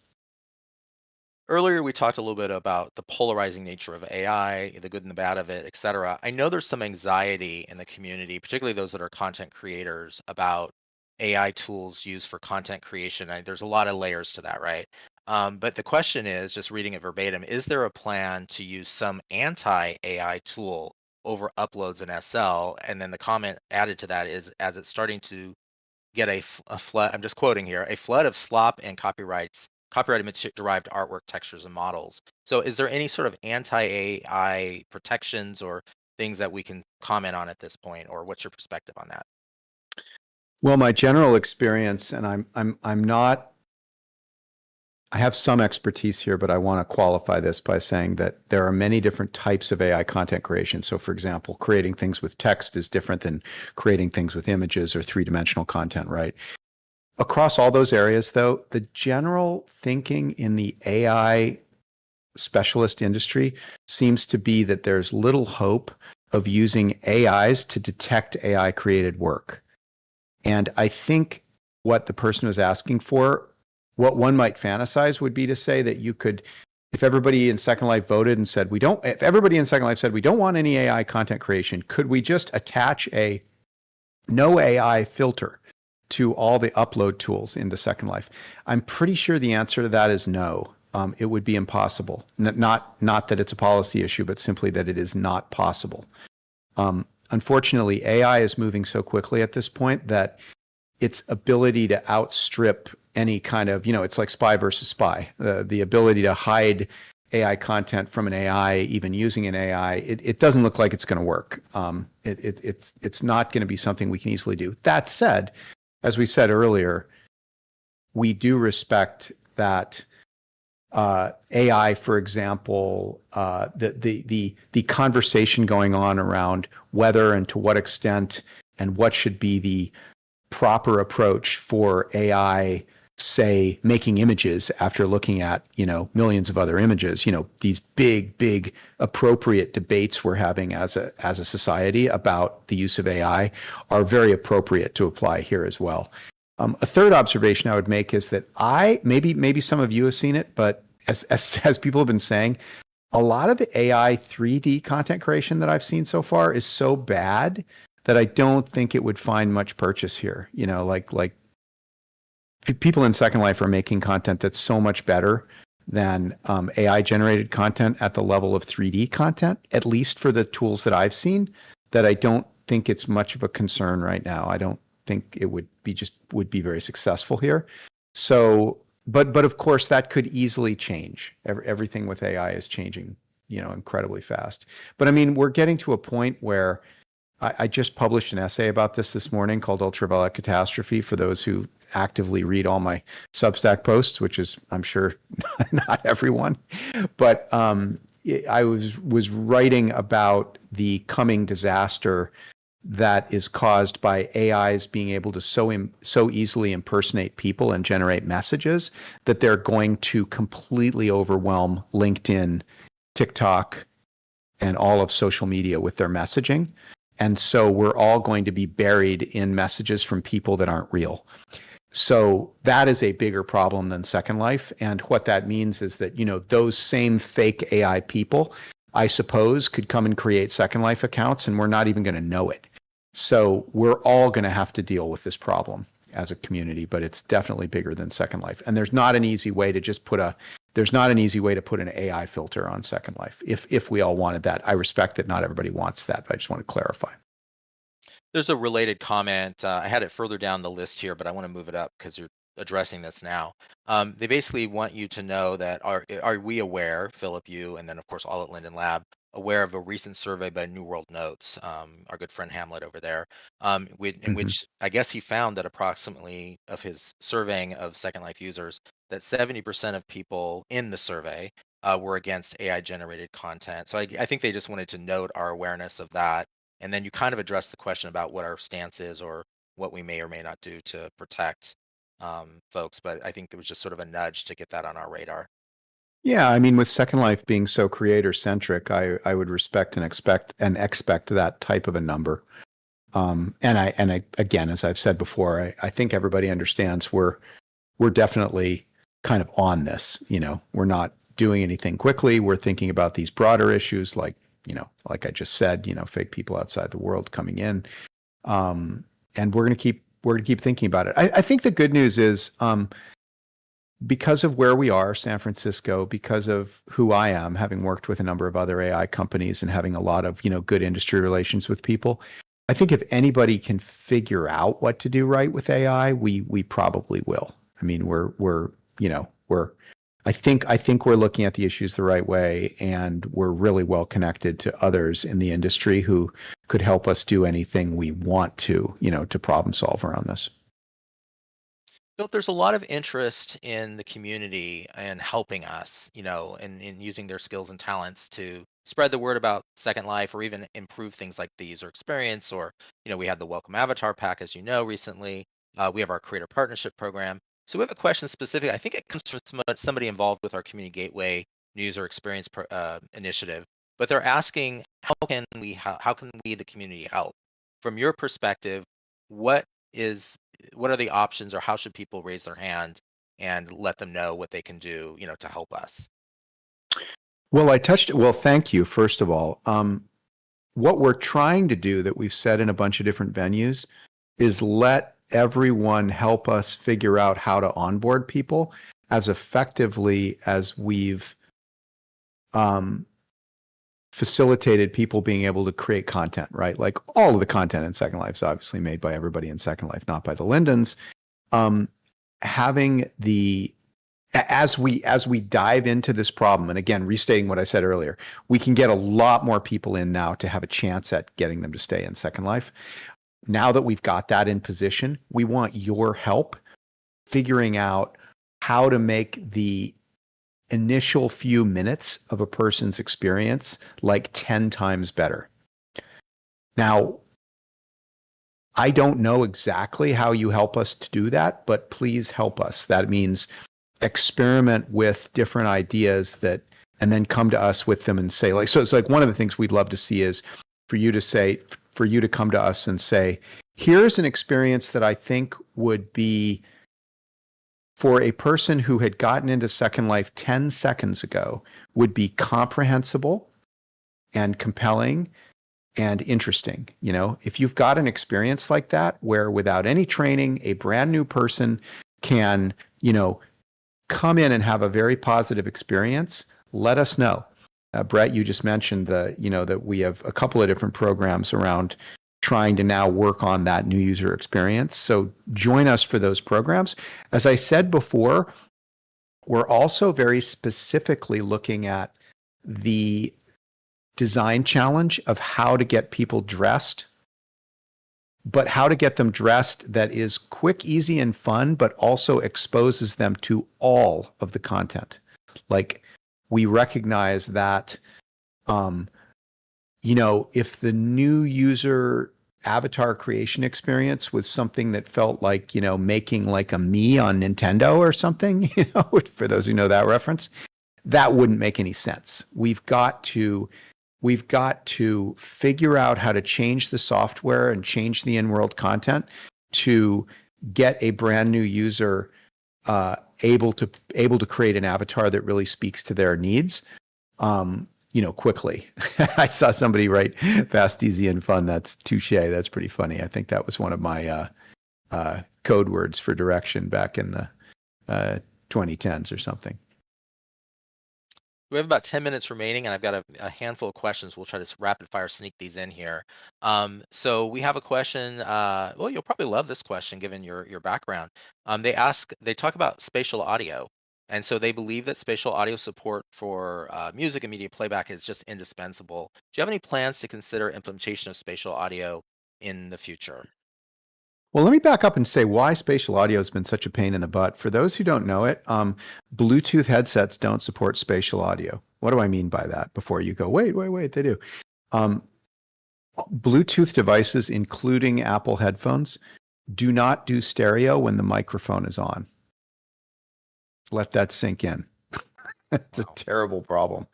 Earlier, we talked a little bit about the polarizing nature of AI, the good and the bad of it, et cetera. I know there's some anxiety in the community, particularly those that are content creators, about AI tools used for content creation. There's a lot of layers to that, right? But the question is, just reading it verbatim, is there a plan to use some anti-AI tool over uploads in SL? And then the comment added to that is, as it's starting to get a flood, I'm just quoting here, a flood of slop and copyrighted derived artwork, textures, and models. So is there any sort of anti-AI protections or things that we can comment on at this point, or what's your perspective on that? Well, my general experience, and I'm not, I have some expertise here, but I want to qualify this by saying that there are many different types of AI content creation. So, for example, creating things with text is different than creating things with images or three-dimensional content, right? Across all those areas, though, the general thinking in the AI specialist industry seems to be that there's little hope of using AIs to detect AI created work. And I think what the person was asking for, what one might fantasize would be to say that you could, if everybody in Second Life voted and said, if everybody in Second Life said, we don't want any AI content creation, could we just attach a no AI filter to all the upload tools into Second Life? I'm pretty sure the answer to that is no. It would be impossible. Not that it's a policy issue, but simply that it is not possible. Unfortunately, AI is moving so quickly at this point that its ability to outstrip any kind of, it's like spy versus spy. The ability to hide AI content from an AI, even using an AI, it doesn't look like it's going to work. It's not going to be something we can easily do. That said, as we said earlier, we do respect that AI, for example, the conversation going on around whether and to what extent and what should be the proper approach for AI, say, making images after looking at, millions of other images, these big appropriate debates we're having as a society about the use of AI are very appropriate to apply here as well. A third observation I would make is that maybe some of you have seen it, but as people have been saying, a lot of the AI 3D content creation that I've seen so far is so bad that I don't think it would find much purchase here. Like people in Second Life are making content that's so much better than AI generated content at the level of 3D content, at least for the tools that I've seen, that I don't think it's much of a concern right now. I don't think it would be very successful here. So, but of course that could easily change. Everything with AI is changing, incredibly fast. But I mean, we're getting to a point where I just published an essay about this morning called Ultraviolet Catastrophe for those who actively read all my Substack posts, which is, I'm sure, not everyone. But I was writing about the coming disaster that is caused by AIs being able to so easily impersonate people and generate messages that they're going to completely overwhelm LinkedIn, TikTok, and all of social media with their messaging. And so we're all going to be buried in messages from people that aren't real. So that is a bigger problem than Second Life. And what that means is that, those same fake AI people, I suppose, could come and create Second Life accounts, and we're not even going to know it. So we're all going to have to deal with this problem as a community, but it's definitely bigger than Second Life. And there's not an easy way to just put an AI filter on Second Life. If we all wanted that, I respect that not everybody wants that, but I just want to clarify. There's a related comment. I had it further down the list here, but I want to move it up because you're addressing this now. They basically want you to know that are we aware, Philip, you, and then of course all at Linden Lab, aware of a recent survey by New World Notes, our good friend Hamlet over there, in which I guess he found that approximately of his surveying of Second Life users, that 70% of people in the survey were against AI generated content. So I think they just wanted to note our awareness of that. And then you kind of addressed the question about what our stance is or what we may or may not do to protect folks. But I think it was just sort of a nudge to get that on our radar. Yeah, I mean, with Second Life being so creator centric, I would respect and expect that type of a number. And I again, as I've said before, I think everybody understands we're definitely kind of on this. We're not doing anything quickly. We're thinking about these broader issues, like I just said, fake people outside the world coming in, and we're gonna keep thinking about it. I think the good news is, because of where we are, San Francisco, because of who I am, having worked with a number of other AI companies and having a lot of good industry relations with people, I think if anybody can figure out what to do right with AI, we probably will. I mean, I think we're looking at the issues the right way, and we're really well connected to others in the industry who could help us do anything we want to problem solve around this. But there's a lot of interest in the community and helping us, in using their skills and talents to spread the word about Second Life or even improve things like the user experience. Or, we had the Welcome Avatar Pack, as recently. We have our Creator Partnership Program. So we have a question specific. I think it comes from somebody involved with our Community Gateway User Experience Initiative. But they're asking, how can we, the community, help? From your perspective, what are the options, or how should people raise their hand and let them know what they can do, to help us? Well, thank you, first of all. What we're trying to do, that we've said in a bunch of different venues, is let everyone help us figure out how to onboard people as effectively as we've facilitated people being able to create content, right? Like, all of the content in Second Life is obviously made by everybody in Second Life, not by the Lindens. As we dive into this problem, and again, restating what I said earlier, we can get a lot more people in now to have a chance at getting them to stay in Second Life. Now that we've got that in position, we want your help figuring out how to make the initial few minutes of a person's experience like 10 times better. Now, I don't know exactly how you help us to do that, but please help us. That means experiment with different ideas and then come to us with them and say, like, so it's like, one of the things we'd love to see is for you to come to us and say, here's an experience that I think would be, for a person who had gotten into Second Life 10 seconds ago, would be comprehensible and compelling and interesting. If you've got an experience like that, where without any training, a brand new person can, come in and have a very positive experience, let us know. Brett, you just mentioned that we have a couple of different programs around trying to now work on that new user experience. So join us for those programs. As I said before, we're also very specifically looking at the design challenge of how to get people dressed, but how to get them dressed that is quick, easy, and fun, but also exposes them to all of the content. Like, we recognize that, if the new user avatar creation experience was something that felt like, making like a me on Nintendo or something, for those who know that reference, that wouldn't make any sense. We've got to figure out how to change the software and change the in-world content to get a brand new user able to create an avatar that really speaks to their needs, quickly. I saw somebody write fast, easy, and fun. That's touche. That's pretty funny. I think that was one of my code words for direction back in the 2010s or something. We have about 10 minutes remaining, and I've got a handful of questions. We'll try to rapid fire sneak these in here. So we have a question. Well, you'll probably love this question given your background. They talk about spatial audio. And so they believe that spatial audio support for music and media playback is just indispensable. Do you have any plans to consider implementation of spatial audio in the future? Well, let me back up and say why spatial audio has been such a pain in the butt. For those who don't know it, Bluetooth headsets don't support spatial audio. What do I mean by that? Before you go, wait, they do. Bluetooth devices, including Apple headphones, do not do stereo when the microphone is on. Let that sink in. It's a terrible problem.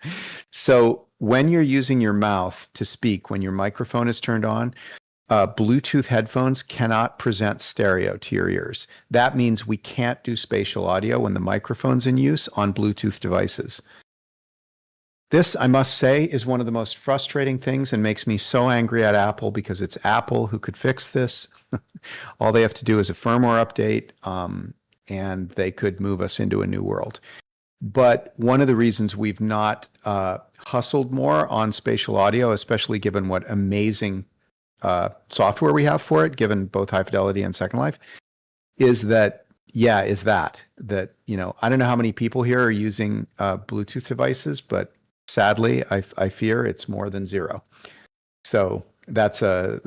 So when you're using your mouth to speak, when your microphone is turned on, Bluetooth headphones cannot present stereo to your ears. That means we can't do spatial audio when the microphone's in use on Bluetooth devices. This, I must say, is one of the most frustrating things and makes me so angry at Apple, because it's Apple who could fix this. All they have to do is a firmware update, and they could move us into a new world. But one of the reasons we've not hustled more on spatial audio, especially given what amazing software we have for it, given both High Fidelity and Second Life, is that I don't know how many people here are using Bluetooth devices, but sadly, I fear it's more than zero. So that's a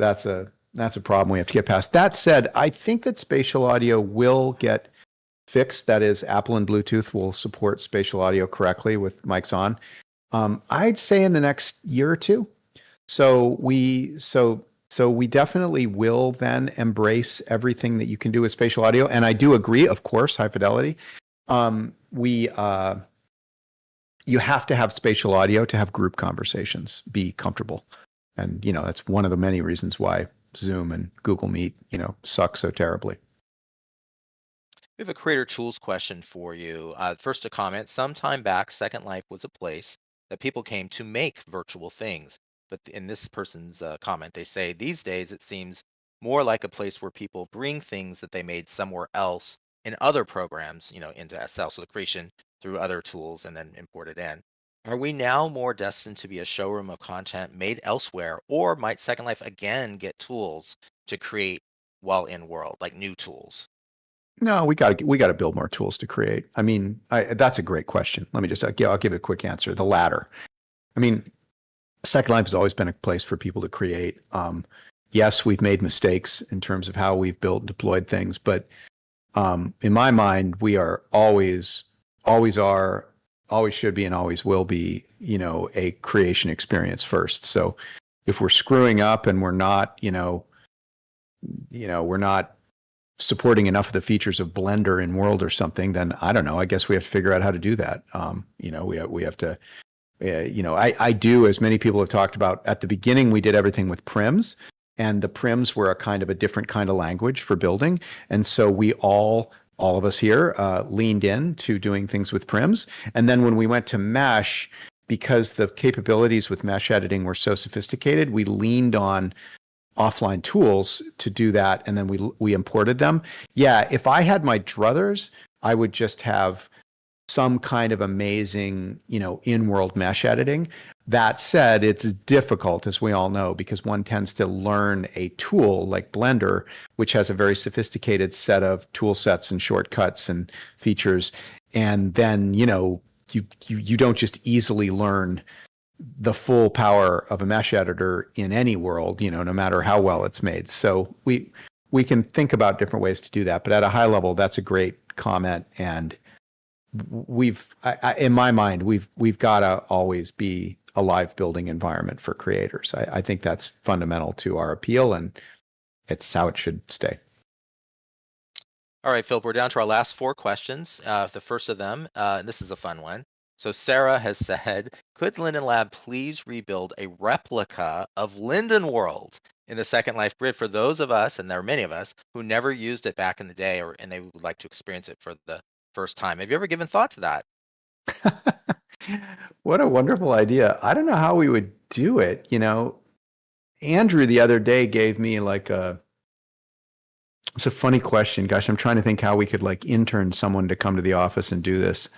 problem we have to get past. That said, I think that spatial audio will get fixed. That is, Apple and Bluetooth will support spatial audio correctly with mics on. I'd say in the next year or two. So we definitely will then embrace everything that you can do with spatial audio. And I do agree, of course, High Fidelity. You have to have spatial audio to have group conversations be comfortable. And, that's one of the many reasons why Zoom and Google Meet, suck so terribly. We have a creator tools question for you. First, a comment. Some time back, Second Life was a place that people came to make virtual things. But in this person's comment, they say these days it seems more like a place where people bring things that they made somewhere else in other programs, into SL. So the creation through other tools and then imported in. Are we now more destined to be a showroom of content made elsewhere, or might Second Life again get tools to create while in world, like new tools? No, we got to build more tools to create. I mean, that's a great question. Let me just, I'll give it a quick answer. The latter. I mean, Second Life has always been a place for people to create. Yes, we've made mistakes in terms of how we've built and deployed things, but in my mind, we are always should be, and always will be, a creation experience first. So if we're screwing up and we're not, we're not supporting enough of the features of Blender in World or something, then I don't know. I guess we have to figure out how to do that. We have to. I do, as many people have talked about. At the beginning, we did everything with prims, and the prims were a kind of a different kind of language for building, and so we all of us here leaned in to doing things with prims. And then when we went to mesh, because the capabilities with mesh editing were so sophisticated, we leaned on offline tools to do that, and then we imported them. Yeah, if I had my druthers, I would just have some kind of amazing, in-world mesh editing. That said, it's difficult, as we all know, because one tends to learn a tool like Blender, which has a very sophisticated set of tool sets and shortcuts and features. And then, you don't just easily learn the full power of a mesh editor in any world, no matter how well it's made. So we can think about different ways to do that. But at a high level, that's a great comment. And in my mind, we've got to always be a live building environment for creators. I think that's fundamental to our appeal, and it's how it should stay. All right, Philip, we're down to our last 4 questions. The first of them, and this is a fun one. So Sarah has said, could Linden Lab please rebuild a replica of Linden World in the Second Life grid for those of us, and there are many of us, who never used it back in the day, and they would like to experience it for the first time? Have you ever given thought to that? What a wonderful idea. I don't know how we would do it. Andrew the other day gave me it's a funny question. Gosh, I'm trying to think how we could intern someone to come to the office and do this.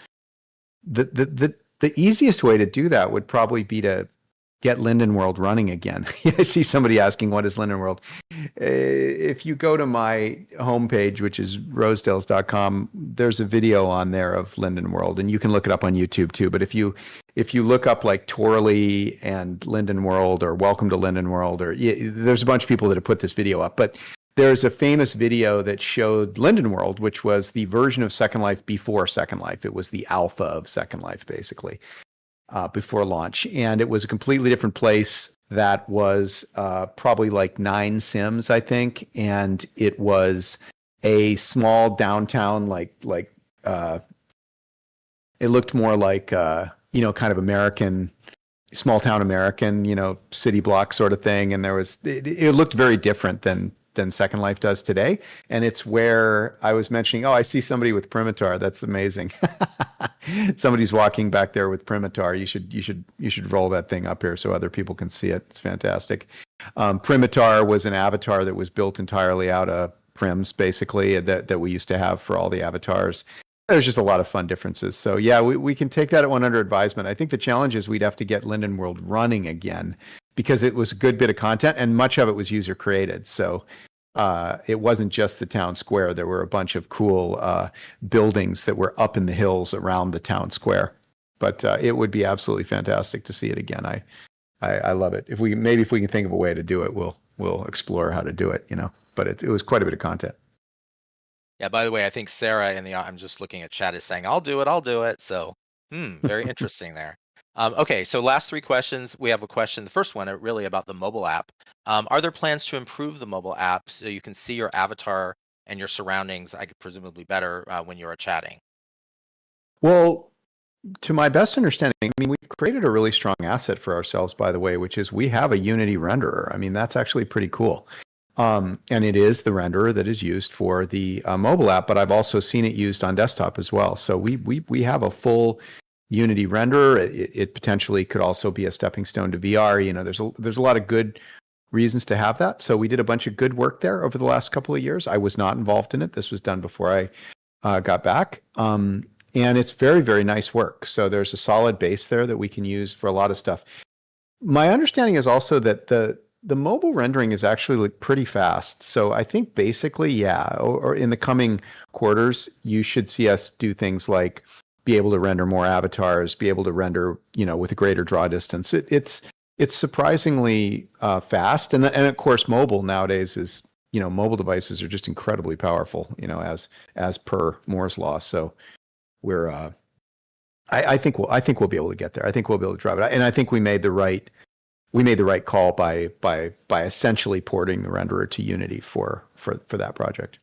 The easiest way to do that would probably be to get Linden World running again. I see somebody asking, what is Linden World? If you go to my homepage, which is rosedales.com, there's a video on there of Linden World, and you can look it up on YouTube too. But if you look up like Torley and Linden World or Welcome to Linden World, there's a bunch of people that have put this video up. But there's a famous video that showed Linden World, which was the version of Second Life before Second Life. It was the alpha of Second Life, basically. Before launch, and it was a completely different place that was probably like 9 Sims, I think, and it was a small downtown, it looked more like kind of American, small town American, city block sort of thing, and it looked very different than Second Life does today. And it's where I was mentioning, I see somebody with Primitar. That's amazing. Somebody's walking back there with Primitar. You should roll that thing up here so other people can see it. It's fantastic. Primitar was an avatar that was built entirely out of prims, basically, that we used to have for all the avatars. There's just a lot of fun differences. So yeah, we can take that at one under advisement. I think the challenge is we'd have to get Linden World running again, because it was a good bit of content and much of it was user created. So it wasn't just the town square. There were a bunch of cool buildings that were up in the hills around the town square. But it would be absolutely fantastic to see it again. I love it. If we can think of a way to do it, we'll explore how to do it. But it was quite a bit of content. Yeah. By the way, I think Sarah I'm just looking at chat, is saying, I'll do it. So, very interesting there. Okay, so last 3 questions. We have a question. The first one, really about the mobile app. Are there plans to improve the mobile app so you can see your avatar and your surroundings, presumably better when you are chatting? Well, to my best understanding, we've created a really strong asset for ourselves, by the way, which is we have a Unity renderer. That's actually pretty cool. And it is the renderer that is used for the mobile app, but I've also seen it used on desktop as well. So we have a full Unity renderer. It potentially could also be a stepping stone to VR. There's a lot of good reasons to have that. So we did a bunch of good work there over the last couple of years. I was not involved in it. This was done before I got back. And it's very, very nice work. So there's a solid base there that we can use for a lot of stuff. My understanding is also that the mobile rendering is actually pretty fast. So I think basically, yeah, or in the coming quarters, you should see us do things like be able to render more avatars, be able to render, with a greater draw distance. It's surprisingly fast. And of course, mobile nowadays is, mobile devices are just incredibly powerful, as per Moore's law. So we're, I think we'll be able to get there. I think we'll be able to drive it. And I think we made the right call by essentially porting the renderer to Unity for that project.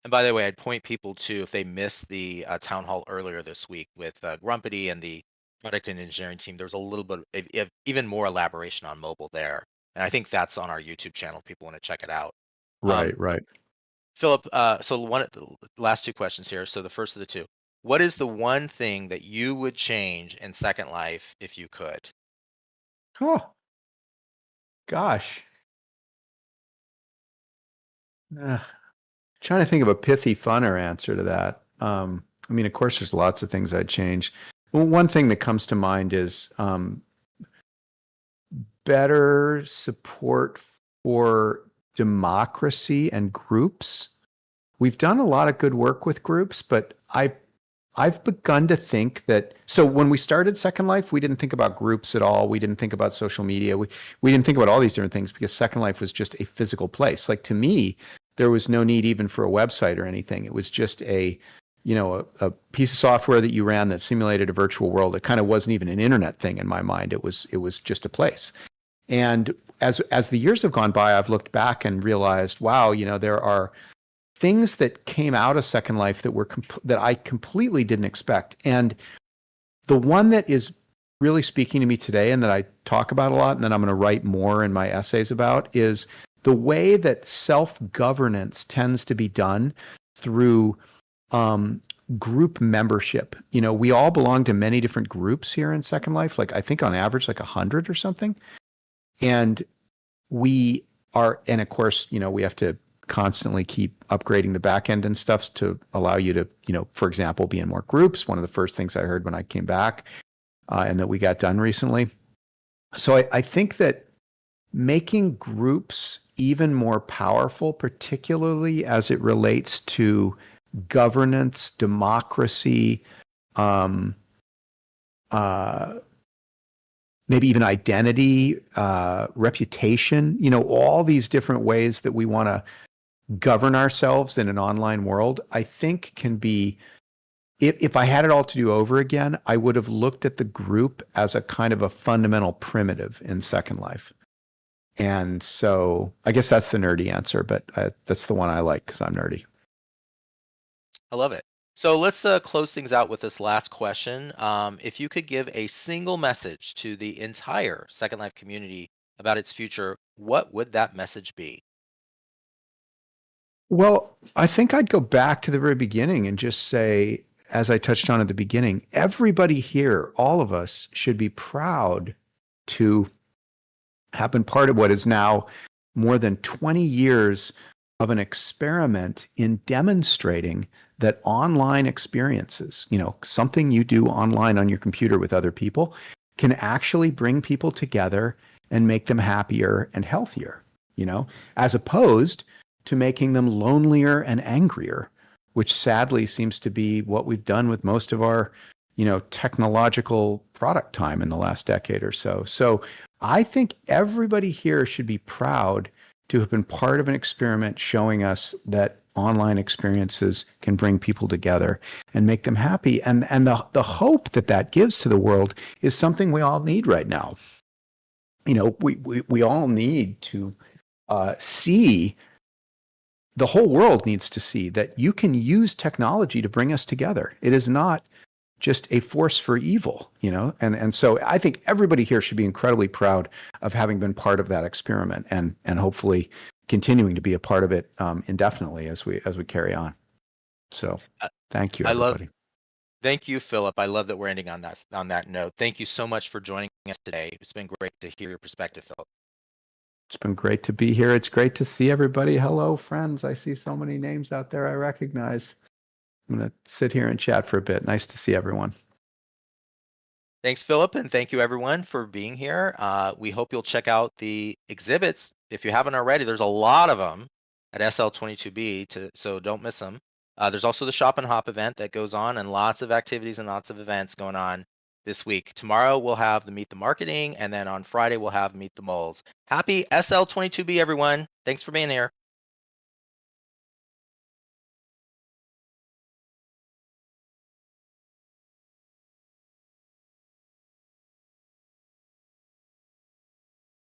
And by the way, I'd point people to, if they missed the town hall earlier this week with Grumpity and the product and engineering team, there was a little bit of even more elaboration on mobile there. And I think that's on our YouTube channel if people want to check it out. Right. Philip, so the last 2 questions here. So the first of the 2, what is the one thing that you would change in Second Life if you could? Oh, gosh. Trying to think of a pithy, funner answer to that. I mean, of course, there's lots of things I'd change. Well, one thing that comes to mind is better support for democracy and groups. We've done a lot of good work with groups, but I've begun to think that, so when we started Second Life, we didn't think about groups at all. We didn't think about social media. We didn't think about all these different things because Second Life was just a physical place. Like, to me, there was no need even for a website or anything. It was just a piece of software that you ran that simulated a virtual world. It kind of wasn't even an internet thing in my mind. It was just a place. And as the years have gone by, I've looked back and realized, wow, there are things that came out of Second Life that I completely didn't expect. And the one that is really speaking to me today, and that I talk about a lot, and then I'm going to write more in my essays about, is the way that self-governance tends to be done through group membership. We all belong to many different groups here in Second Life, like I think on average like 100 or something. And and of course, we have to constantly keep upgrading the back end and stuff to allow you to, for example, be in more groups. One of the first things I heard when I came back and that we got done recently. So I think that making groups even more powerful, particularly as it relates to governance, democracy, maybe even identity, reputation, all these different ways that we want to govern ourselves in an online world, I think can be, if I had it all to do over again, I would have looked at the group as a kind of a fundamental primitive in Second Life. And so I guess that's the nerdy answer, but that's the one I like because I'm nerdy. I love it. So let's close things out with this last question. If you could give a single message to the entire Second Life community about its future, what would that message be? Well, I think I'd go back to the very beginning and just say, as I touched on at the beginning, everybody here, all of us, should be proud to have been part of what is now more than 20 years of an experiment in demonstrating that online experiences, something you do online on your computer with other people, can actually bring people together and make them happier and healthier, as opposed to making them lonelier and angrier, which sadly seems to be what we've done with most of our, technological product time in the last decade or so. So I think everybody here should be proud to have been part of an experiment showing us that online experiences can bring people together and make them happy. And the hope that gives to the world is something we all need right now. We all need to see, the whole world needs to see that you can use technology to bring us together. It is not just a force for evil, and so I think everybody here should be incredibly proud of having been part of that experiment and hopefully continuing to be a part of it indefinitely as we carry on. So thank you, everybody. Thank you, Philip. I love that we're ending on that note. Thank you so much for joining us today. It's been great to hear your perspective, Philip. It's been great to be here. It's great to see everybody. Hello, friends. I see so many names out there I recognize. I'm going to sit here and chat for a bit. Nice to see everyone. Thanks, Philip, and thank you, everyone, for being here. We hope you'll check out the exhibits. If you haven't already, there's a lot of them at SL22B, so don't miss them. There's also the Shop and Hop event that goes on, and lots of activities and lots of events going on this week. Tomorrow, we'll have the Meet the Marketing, and then on Friday, we'll have Meet the Moles. Happy SL22B, everyone. Thanks for being here.